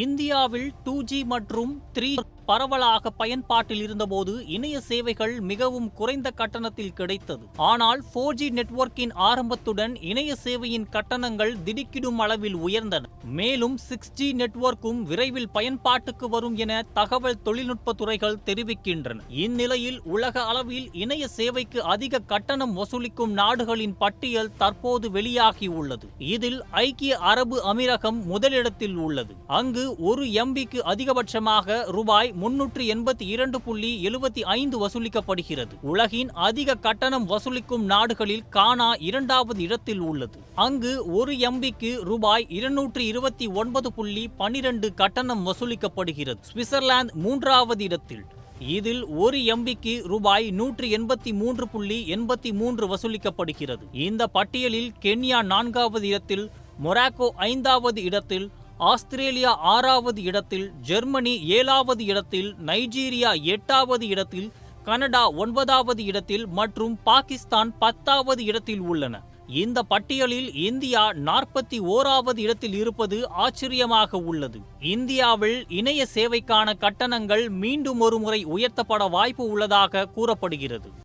இந்தியாவில் 2G மற்றும் 3G பரவலாக பயன்பாட்டில் இருந்தபோது இணைய சேவைகள் மிகவும் குறைந்த கட்டணத்தில் கிடைத்தது. ஆனால் 4G நெட்வொர்க்கின் ஆரம்பத்துடன் இணைய சேவையின் கட்டணங்கள் திடுக்கிடும் அளவில் உயர்ந்தன. மேலும் 6G நெட்வொர்க்கும் விரைவில் பயன்பாட்டுக்கு வரும் என தகவல் தொழில்நுட்ப துறைகள் தெரிவிக்கின்றன. இந்நிலையில் உலக அளவில் இணைய சேவைக்கு அதிக கட்டணம் வசூலிக்கும் நாடுகளின் பட்டியல் தற்போது வெளியாகியுள்ளது. இதில் ஐக்கிய அரபு அமீரகம் முதலிடத்தில் உள்ளது. அங்கு 1 MBக்கு அதிகபட்சமாக ரூபாய் 382.75 வசூலிக்கப்படுகிறது. உலகின் அதிக கட்டணம் வசூலிக்கும் நாடுகளில் கானா 2வது இடத்தில் உள்ளது. அங்கு 1 MBக்கு ரூபாய் 229.12 கட்டணம் வசூலிக்கப்படுகிறது. சுவிட்சர்லாந்து 3வது இடத்தில். இதில் 1 MBக்கு ரூபாய் 183.83 வசூலிக்கப்படுகிறது. இந்த பட்டியலில் கென்யா 4வது இடத்தில், மொராக்கோ 5வது இடத்தில், ஆஸ்திரேலியா 6வது இடத்தில், ஜெர்மனி 7வது இடத்தில், நைஜீரியா 8வது இடத்தில், கனடா 9வது இடத்தில் மற்றும் பாகிஸ்தான் 10வது இடத்தில் உள்ளன. இந்த பட்டியலில் இந்தியா 41வது இடத்தில் இருப்பது ஆச்சரியமாக உள்ளது. இந்தியாவில் இணைய சேவைக்கான கட்டணங்கள் மீண்டும் ஒருமுறை உயர்த்தப்பட வாய்ப்பு உள்ளதாக கூறப்படுகிறது.